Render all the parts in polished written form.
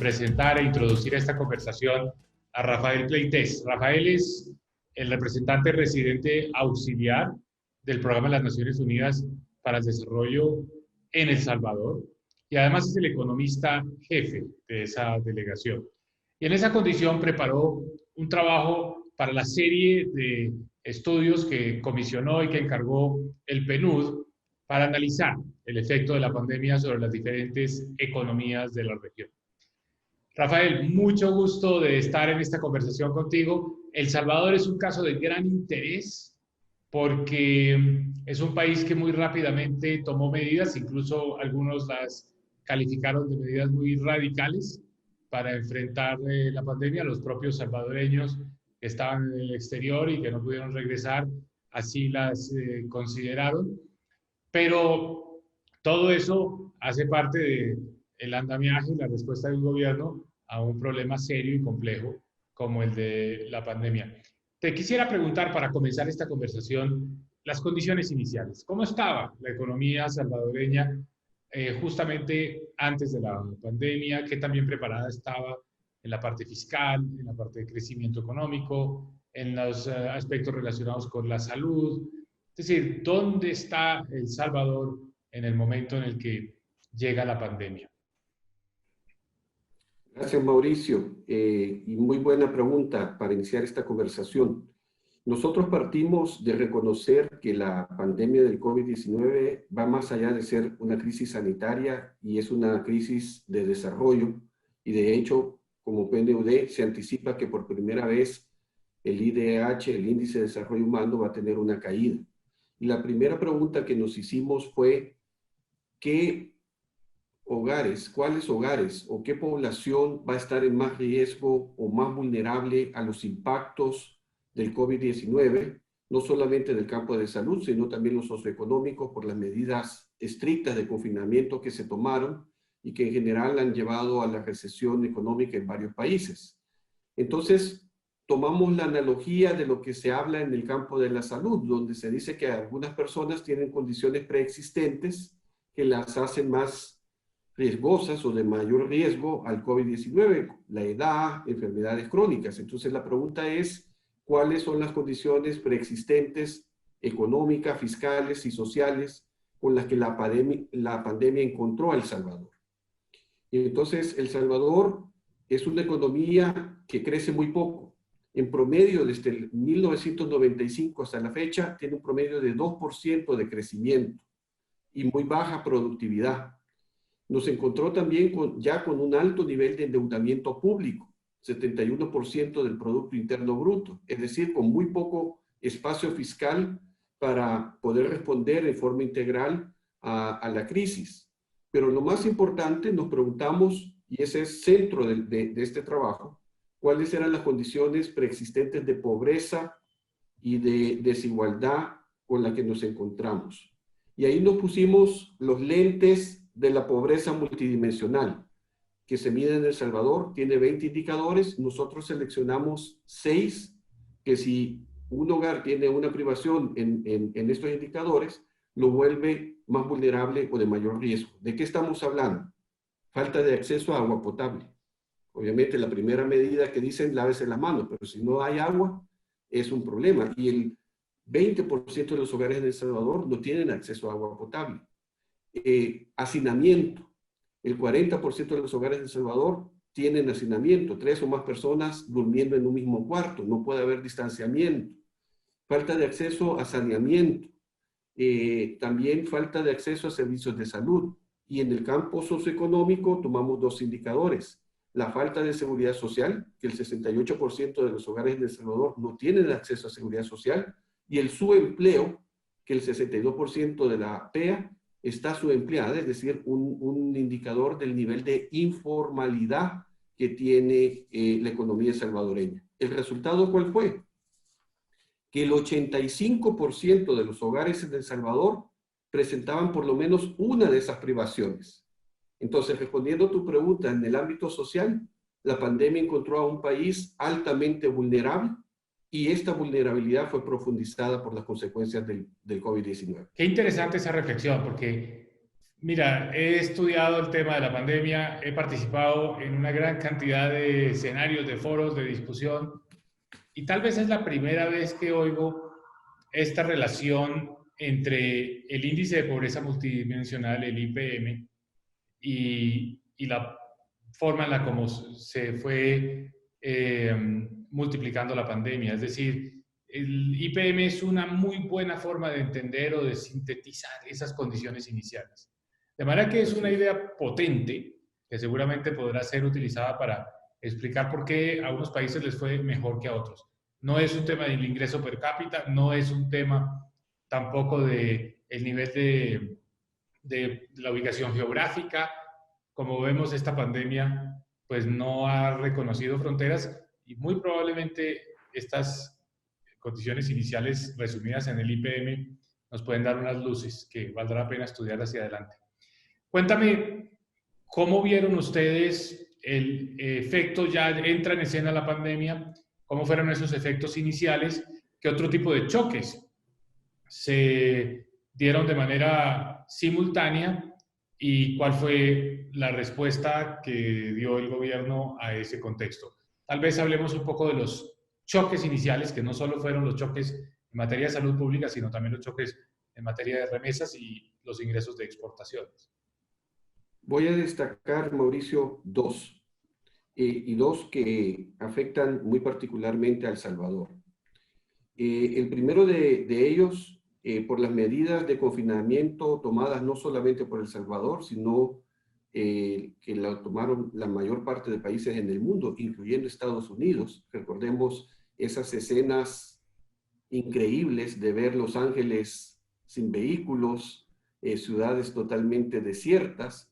presentar e introducir esta conversación a Rafael Pleites. Rafael es el representante residente auxiliar del Programa de las Naciones Unidas para el Desarrollo en El Salvador y además es el economista jefe de esa delegación. Y en esa condición preparó un trabajo para la serie de estudios que comisionó y que encargó el PNUD para analizar el efecto de la pandemia sobre las diferentes economías de la región. Rafael, mucho gusto de estar en esta conversación contigo. El Salvador es un caso de gran interés porque es un país que muy rápidamente tomó medidas, incluso algunos las calificaron de medidas muy radicales para enfrentar la pandemia. Los propios salvadoreños que estaban en el exterior y que no pudieron regresar, así las consideraron. Pero todo eso hace parte del andamiaje y la respuesta del gobierno a un problema serio y complejo como el de la pandemia. Te quisiera preguntar, para comenzar esta conversación, las condiciones iniciales. ¿Cómo estaba la economía salvadoreña justamente antes de la pandemia? ¿Qué tan bien preparada estaba en la parte fiscal, en la parte de crecimiento económico, en los aspectos relacionados con la salud? Es decir, ¿dónde está El Salvador en el momento en el que llega la pandemia? Gracias, Mauricio. Y muy buena pregunta para iniciar esta conversación. Nosotros partimos de reconocer que la pandemia del COVID-19 va más allá de ser una crisis sanitaria y es una crisis de desarrollo. Y de hecho, como PNUD, se anticipa que por primera vez el IDH, el Índice de Desarrollo Humano, va a tener una caída. Y la primera pregunta que nos hicimos fue, ¿cuáles hogares o qué población va a estar en más riesgo o más vulnerable a los impactos del COVID-19, no solamente del campo de salud, sino también los socioeconómicos por las medidas estrictas de confinamiento que se tomaron y que en general han llevado a la recesión económica en varios países? Entonces, tomamos la analogía de lo que se habla en el campo de la salud, donde se dice que algunas personas tienen condiciones preexistentes que las hacen más riesgosas o de mayor riesgo al COVID-19, la edad, enfermedades crónicas. Entonces la pregunta es, ¿cuáles son las condiciones preexistentes económicas, fiscales y sociales con las que la pandemia encontró a El Salvador? Y entonces El Salvador es una economía que crece muy poco. En promedio, desde el 1995 hasta la fecha, tiene un promedio de 2% de crecimiento y muy baja productividad. Nos encontró también ya con un alto nivel de endeudamiento público, 71% del Producto Interno Bruto, es decir, con muy poco espacio fiscal para poder responder de forma integral a la crisis. Pero lo más importante, nos preguntamos, y ese es centro de este trabajo, cuáles eran las condiciones preexistentes de pobreza y de desigualdad con las que nos encontramos. Y ahí nos pusimos los lentes de la pobreza multidimensional, que se mide en El Salvador. Tiene 20 indicadores, nosotros seleccionamos 6, que si un hogar tiene una privación en estos indicadores, lo vuelve más vulnerable o de mayor riesgo. ¿De qué estamos hablando? Falta de acceso a agua potable. Obviamente la primera medida que dicen, lávese las manos, pero si no hay agua, es un problema. Y el 20% de los hogares en El Salvador no tienen acceso a agua potable. Hacinamiento. El 40% de los hogares de El Salvador tienen hacinamiento, 3 o más personas durmiendo en un mismo cuarto, no puede haber distanciamiento. Falta de acceso a saneamiento, también falta de acceso a servicios de salud. Y en el campo socioeconómico tomamos 2 indicadores. La falta de seguridad social, que el 68% de los hogares de El Salvador no tienen acceso a seguridad social, y el subempleo, que el 62% de la PEA está subempleada, es decir, un indicador del nivel de informalidad que tiene la economía salvadoreña. ¿El resultado cuál fue? Que el 85% de los hogares en El Salvador presentaban por lo menos una de esas privaciones. Entonces, respondiendo a tu pregunta, en el ámbito social, la pandemia encontró a un país altamente vulnerable y esta vulnerabilidad fue profundizada por las consecuencias del COVID-19. Qué interesante esa reflexión, porque Mira, he estudiado el tema de la pandemia, he participado en una gran cantidad de escenarios, de foros, de discusión, y tal vez es la primera vez que oigo esta relación entre el índice de pobreza multidimensional, el IPM, y la forma en la como se fue multiplicando la pandemia. Es decir, el IPM es una muy buena forma de entender o de sintetizar esas condiciones iniciales. De manera que es una idea potente que seguramente podrá ser utilizada para explicar por qué a unos países les fue mejor que a otros. No es un tema del ingreso per cápita, no es un tema tampoco de el nivel de la ubicación geográfica. Como vemos, esta pandemia pues no ha reconocido fronteras y muy probablemente estas condiciones iniciales resumidas en el IPM nos pueden dar unas luces que valdrá la pena estudiar hacia adelante. Cuéntame, ¿cómo vieron ustedes el efecto? Ya entra en escena la pandemia, ¿cómo fueron esos efectos iniciales? ¿Qué otro tipo de choques se dieron de manera simultánea y cuál fue la respuesta que dio el gobierno a ese contexto? Tal vez hablemos un poco de los choques iniciales, que no solo fueron los choques en materia de salud pública, sino también los choques en materia de remesas y los ingresos de exportaciones. Voy a destacar, Mauricio, dos, y dos que afectan muy particularmente a El Salvador. El primero de ellos, por las medidas de confinamiento tomadas no solamente por El Salvador, sino que la tomaron la mayor parte de países en el mundo, incluyendo Estados Unidos. Recordemos esas escenas increíbles de ver Los Ángeles sin vehículos, ciudades totalmente desiertas.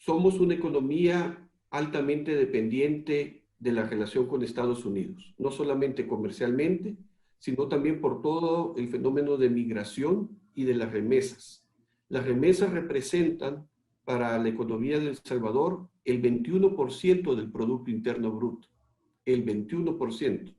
Somos una economía altamente dependiente de la relación con Estados Unidos, no solamente comercialmente, sino también por todo el fenómeno de migración y de las remesas. Las remesas representan para la economía de El Salvador el 21% del Producto Interno Bruto, el 21%.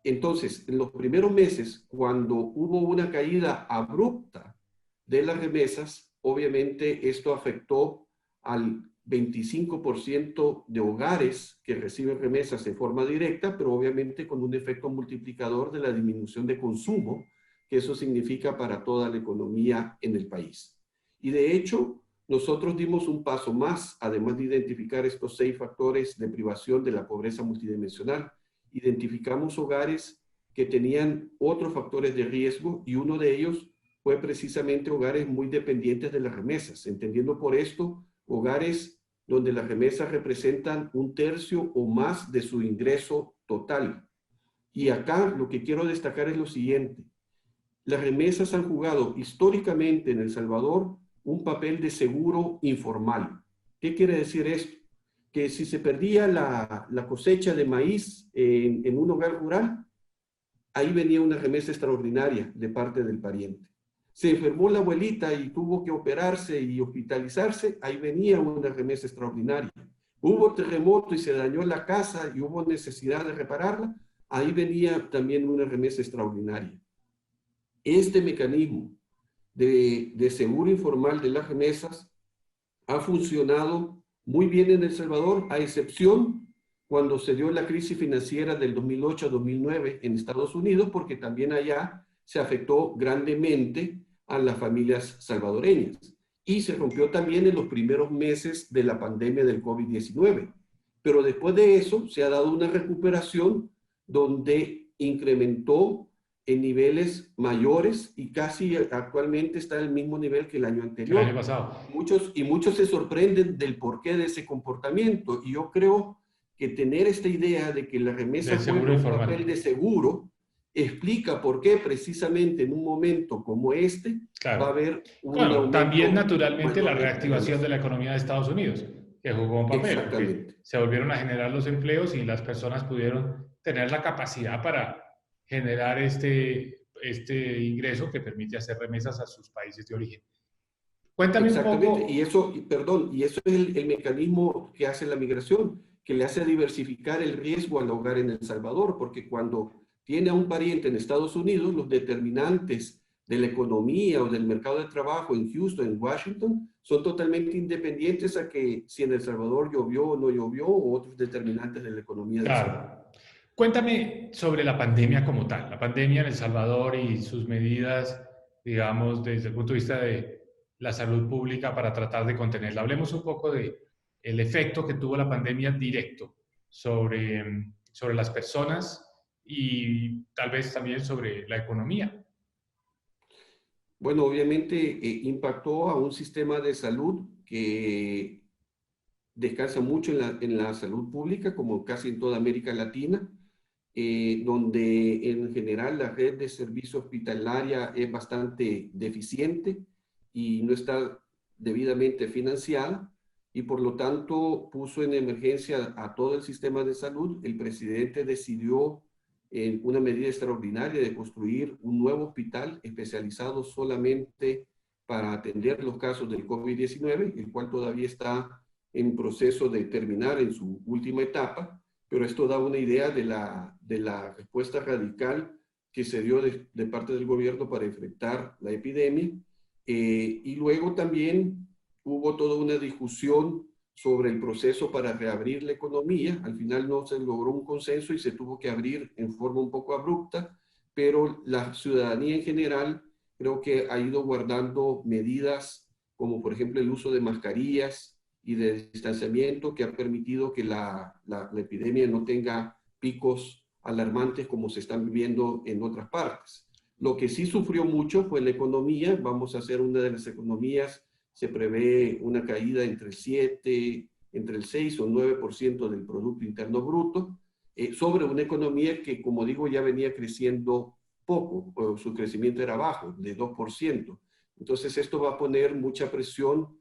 Entonces, en los primeros meses, cuando hubo una caída abrupta de las remesas, obviamente esto afectó al 25% de hogares que reciben remesas de forma directa, pero obviamente con un efecto multiplicador de la disminución de consumo, que eso significa para toda la economía en el país. Y de hecho, nosotros dimos un paso más, además de identificar estos 6 factores de privación de la pobreza multidimensional. Identificamos hogares que tenían otros factores de riesgo y uno de ellos fue precisamente hogares muy dependientes de las remesas, entendiendo por esto hogares donde las remesas representan 1/3 o más de su ingreso total. Y acá lo que quiero destacar es lo siguiente. Las remesas han jugado históricamente en El Salvador un papel de seguro informal. ¿Qué quiere decir esto? Que si se perdía la cosecha de maíz en un hogar rural, ahí venía una remesa extraordinaria de parte del pariente. Se enfermó la abuelita y tuvo que operarse y hospitalizarse, ahí venía una remesa extraordinaria. Hubo terremoto y se dañó la casa y hubo necesidad de repararla, ahí venía también una remesa extraordinaria. Este mecanismo de seguro informal de las remesas ha funcionado muy bien en El Salvador, a excepción cuando se dio la crisis financiera del 2008-2009 en Estados Unidos, porque también allá se afectó grandemente a las familias salvadoreñas. Y se rompió también en los primeros meses de la pandemia del COVID-19. Pero después de eso se ha dado una recuperación donde incrementó en niveles mayores y casi actualmente está en el mismo nivel que el año anterior. El año pasado. Muchos se sorprenden del porqué de ese comportamiento y yo creo que tener esta idea de que la remesa juega un papel de seguro explica por qué precisamente en un momento como este va a haber un aumento. También naturalmente la reactivación de la economía de Estados Unidos, que jugó un papel. Exactamente. Se volvieron a generar los empleos y las personas pudieron tener la capacidad para generar este ingreso que permite hacer remesas a sus países de origen. Cuéntame un poco. Y eso es el mecanismo que hace la migración, que le hace diversificar el riesgo al hogar en El Salvador, porque cuando tiene a un pariente en Estados Unidos, los determinantes de la economía o del mercado de trabajo en Houston, en Washington, son totalmente independientes a que si en El Salvador llovió o no llovió, o otros determinantes de la economía del Salvador. Claro. Cuéntame sobre la pandemia como tal, la pandemia en El Salvador y sus medidas, digamos, desde el punto de vista de la salud pública para tratar de contenerla. Hablemos un poco de el efecto que tuvo la pandemia directo sobre las personas y tal vez también sobre la economía. Bueno, obviamente impactó a un sistema de salud que descansa mucho en la salud pública, como casi en toda América Latina, donde en general la red de servicio hospitalaria es bastante deficiente y no está debidamente financiada, y por lo tanto puso en emergencia a todo el sistema de salud. El presidente decidió en una medida extraordinaria de construir un nuevo hospital especializado solamente para atender los casos del COVID-19, el cual todavía está en proceso de terminar en su última etapa, pero esto da una idea de la respuesta radical que se dio de parte del gobierno para enfrentar la epidemia. Y luego también hubo toda una discusión sobre el proceso para reabrir la economía. Al final no se logró un consenso y se tuvo que abrir en forma un poco abrupta, pero la ciudadanía en general creo que ha ido guardando medidas como por ejemplo el uso de mascarillas y de distanciamiento, que ha permitido que la epidemia no tenga picos alarmantes como se están viviendo en otras partes. Lo que sí sufrió mucho fue la economía. Vamos a ser una de las economías, se prevé una caída entre el 7, entre el 6 o 9% del Producto Interno Bruto, sobre una economía que, como digo, ya venía creciendo poco, o su crecimiento era bajo, de 2%. Entonces esto va a poner mucha presión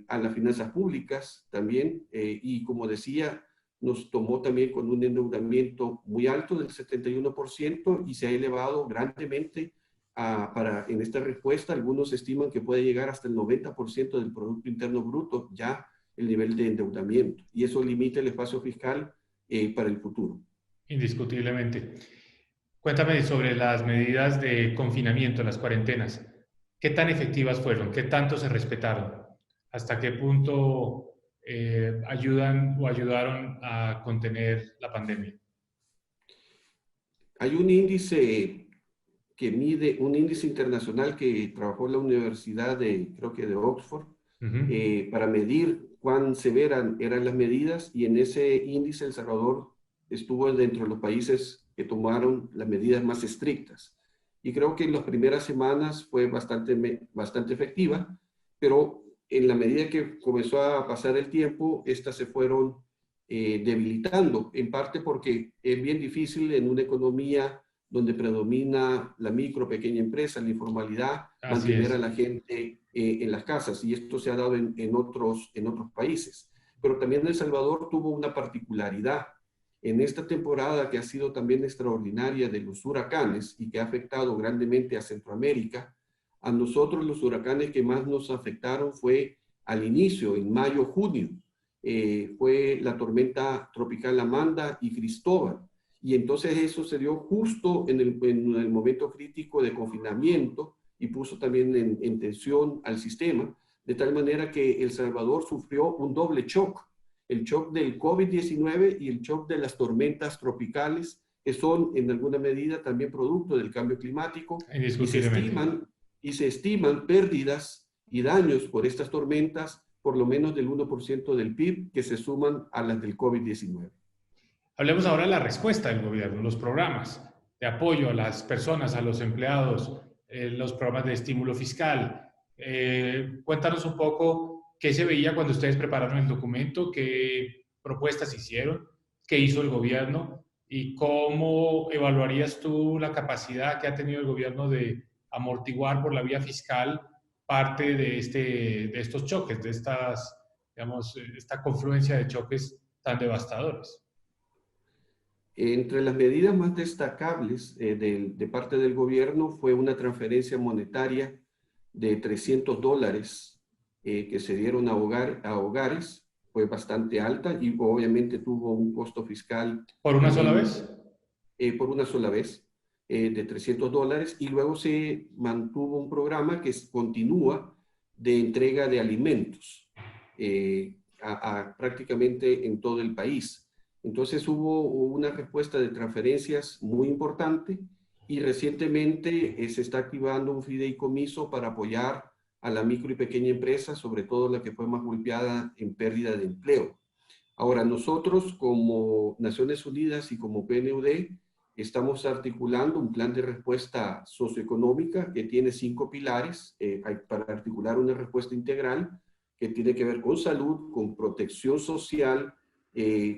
a las finanzas públicas también, y como decía, nos tomó también con un endeudamiento muy alto del 71% y se ha elevado grandemente en esta respuesta. Algunos estiman que puede llegar hasta el 90% del Producto Interno Bruto ya el nivel de endeudamiento, y eso limita el espacio fiscal para el futuro. Indiscutiblemente. Cuéntame sobre las medidas de confinamiento, las cuarentenas. ¿Qué tan efectivas fueron? ¿Qué tanto se respetaron? ¿Hasta qué punto ayudan o ayudaron a contener la pandemia? Hay un índice que mide, un índice internacional que trabajó la Universidad creo que de Oxford, para medir cuán severas eran las medidas, y en ese índice El Salvador estuvo dentro de los países que tomaron las medidas más estrictas. Y creo que en las primeras semanas fue bastante efectiva, pero en la medida que comenzó a pasar el tiempo, estas se fueron debilitando, en parte porque es bien difícil en una economía donde predomina la micro, pequeña empresa, la informalidad, Así mantener a es. la gente en las casas, y esto se ha dado en otros países. Pero también El Salvador tuvo una particularidad. En esta temporada, que ha sido también extraordinaria, de los huracanes y que ha afectado grandemente a Centroamérica, a nosotros los huracanes que más nos afectaron fue al inicio, en mayo, junio. Fue la tormenta tropical Amanda y Cristóbal. Y entonces eso se dio justo en el momento crítico de confinamiento, y puso también en tensión al sistema, de tal manera que El Salvador sufrió un doble shock: el shock del COVID-19 y el shock de las tormentas tropicales, que son en alguna medida también producto del cambio climático, y Indiscutiblemente. se estiman pérdidas y daños por estas tormentas por lo menos del 1% del PIB, que se suman a las del COVID-19. Hablemos ahora de la respuesta del gobierno, los programas de apoyo a las personas, a los empleados, los programas de estímulo fiscal. Cuéntanos un poco qué se veía cuando ustedes prepararon el documento, qué propuestas hicieron, qué hizo el gobierno y cómo evaluarías tú la capacidad que ha tenido el gobierno de amortiguar por la vía fiscal parte de estos choques, de estas, digamos, esta confluencia de choques tan devastadores. Entre las medidas más destacables de parte del gobierno fue una transferencia monetaria de $300 que se dieron a hogares. Fue bastante alta y obviamente tuvo un costo fiscal ¿Por una sola también vez? por una sola vez. de $300 y luego se mantuvo un programa que continúa de entrega de alimentos prácticamente en todo el país. Entonces hubo una respuesta de transferencias muy importante y recientemente se está activando un fideicomiso para apoyar a la micro y pequeña empresa, sobre todo la que fue más golpeada en pérdida de empleo. Ahora, nosotros como Naciones Unidas y como PNUD estamos articulando un plan de respuesta socioeconómica que tiene 5 pilares para articular una respuesta integral que tiene que ver con salud, con protección social,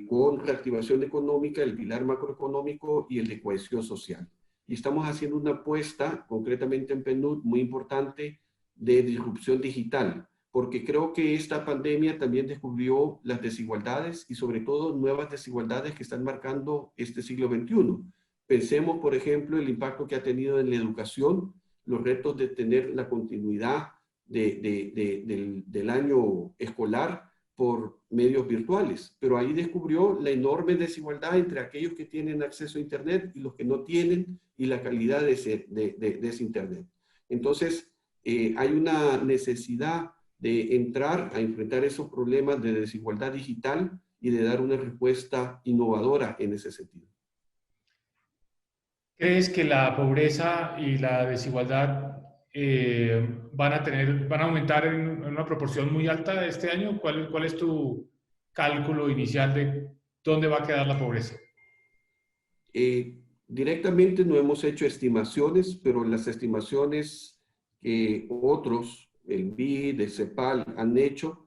con reactivación económica, el pilar macroeconómico y el de cohesión social. Y estamos haciendo una apuesta, concretamente en PNUD, muy importante de disrupción digital, porque creo que esta pandemia también descubrió las desigualdades y sobre todo nuevas desigualdades que están marcando este siglo XXI. Pensemos, por ejemplo, el impacto que ha tenido en la educación, los retos de tener la continuidad del año escolar por medios virtuales, pero ahí descubrió la enorme desigualdad entre aquellos que tienen acceso a Internet y los que no tienen, y la calidad de ese Internet. Entonces, hay una necesidad de entrar a enfrentar esos problemas de desigualdad digital y de dar una respuesta innovadora en ese sentido. ¿Crees que la pobreza y la desigualdad van a aumentar en una proporción muy alta este año? ¿Cuál es tu cálculo inicial de dónde va a quedar la pobreza? Directamente no hemos hecho estimaciones, pero las estimaciones que otros, el BID, el CEPAL, han hecho,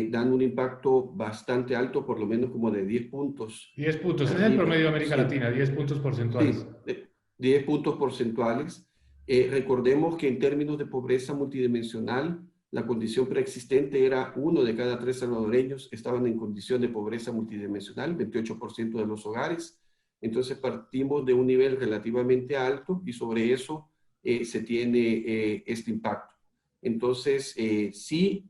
dan un impacto bastante alto, por lo menos como de 10 puntos. 10 puntos, ese es el promedio de América Sí, Latina, 10 puntos porcentuales. sí, 10 puntos porcentuales. Recordemos que en términos de pobreza multidimensional, la condición preexistente era 1 de cada 3 salvadoreños estaban en condición de pobreza multidimensional, 28% de los hogares. Entonces partimos de un nivel relativamente alto y sobre eso se tiene este impacto. Entonces sí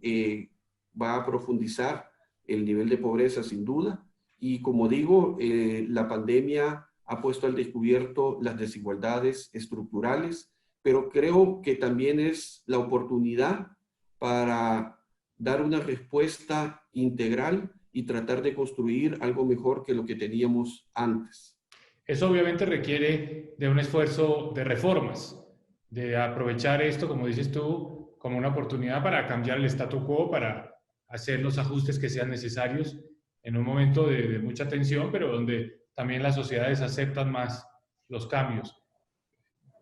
va a profundizar el nivel de pobreza sin duda y como digo, la pandemia ha puesto al descubierto las desigualdades estructurales, pero creo que también es la oportunidad para dar una respuesta integral y tratar de construir algo mejor que lo que teníamos antes. Eso obviamente requiere de un esfuerzo de reformas, de aprovechar esto, como dices tú, como una oportunidad para cambiar el statu quo, para hacer los ajustes que sean necesarios en un momento de mucha tensión, pero donde también las sociedades aceptan más los cambios.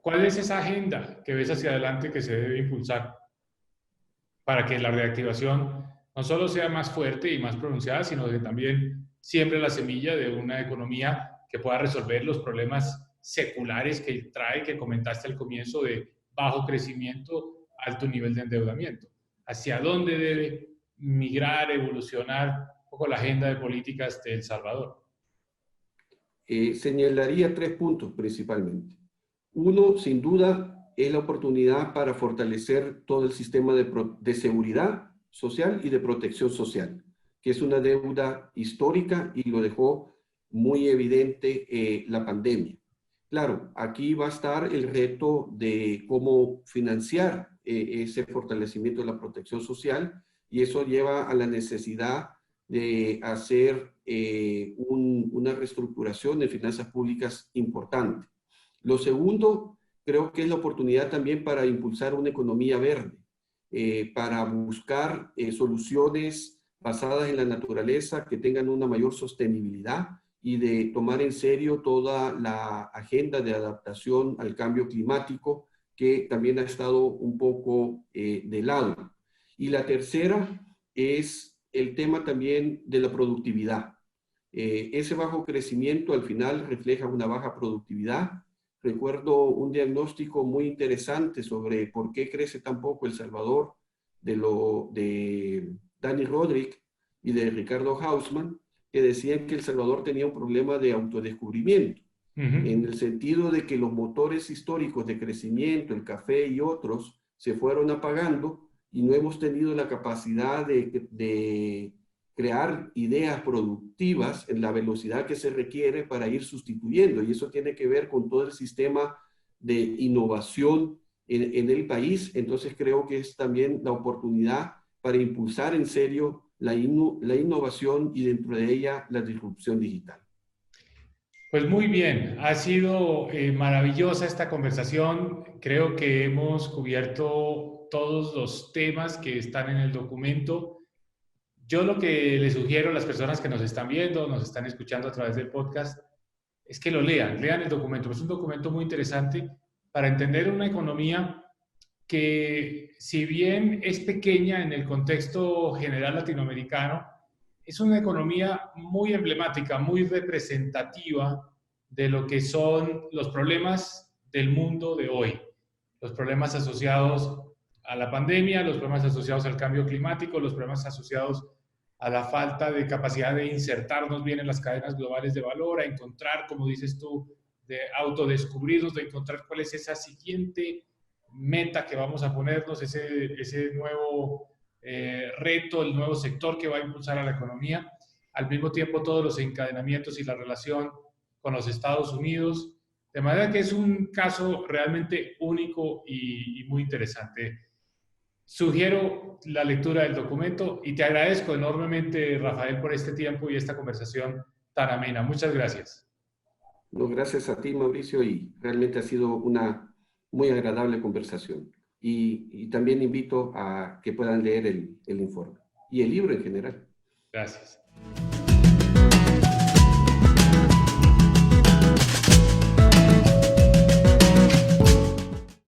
¿Cuál es esa agenda que ves hacia adelante que se debe impulsar para que la reactivación no solo sea más fuerte y más pronunciada, sino que también siembre la semilla de una economía que pueda resolver los problemas seculares que trae, que comentaste al comienzo, de bajo crecimiento, alto nivel de endeudamiento? ¿Hacia dónde debe migrar, evolucionar un poco la agenda de políticas de El Salvador? Señalaría 3 puntos principalmente. Uno, sin duda, es la oportunidad para fortalecer todo el sistema de seguridad social y de protección social, que es una deuda histórica y lo dejó muy evidente la pandemia. Claro, aquí va a estar el reto de cómo financiar ese fortalecimiento de la protección social y eso lleva a la necesidad de hacer una reestructuración de finanzas públicas importante. Lo segundo, creo que es la oportunidad también para impulsar una economía verde, para buscar soluciones basadas en la naturaleza que tengan una mayor sostenibilidad y de tomar en serio toda la agenda de adaptación al cambio climático que también ha estado un poco de lado. Y la tercera es el tema también de la productividad. Ese bajo crecimiento al final refleja una baja productividad. Recuerdo un diagnóstico muy interesante sobre por qué crece tan poco El Salvador de Dani Rodrik y de Ricardo Hausmann, que decían que El Salvador tenía un problema de autodescubrimiento, en el sentido de que los motores históricos de crecimiento, el café y otros, se fueron apagando y no hemos tenido la capacidad de crear ideas productivas en la velocidad que se requiere para ir sustituyendo. Y eso tiene que ver con todo el sistema de innovación en el país. Entonces creo que es también la oportunidad para impulsar en serio la innovación y dentro de ella la disrupción digital. Pues muy bien, ha sido maravillosa esta conversación. Creo que hemos cubierto todos los temas que están en el documento. Yo lo que les sugiero a las personas que nos están viendo, nos están escuchando a través del podcast, es que lo lean el documento. Es un documento muy interesante para entender una economía que, si bien es pequeña en el contexto general latinoamericano, es una economía muy emblemática, muy representativa de lo que son los problemas del mundo de hoy, los problemas asociados a la pandemia, los problemas asociados al cambio climático, los problemas asociados a la falta de capacidad de insertarnos bien en las cadenas globales de valor, a encontrar, como dices tú, de autodescubrirnos, de encontrar cuál es esa siguiente meta que vamos a ponernos, ese nuevo reto, el nuevo sector que va a impulsar a la economía. Al mismo tiempo, todos los encadenamientos y la relación con los Estados Unidos. De manera que es un caso realmente único y muy interesante. Sugiero la lectura del documento y te agradezco enormemente, Rafael, por este tiempo y esta conversación tan amena. Muchas gracias. No, gracias a ti, Mauricio, y realmente ha sido una muy agradable conversación. Y también invito a que puedan leer el informe y el libro en general. Gracias.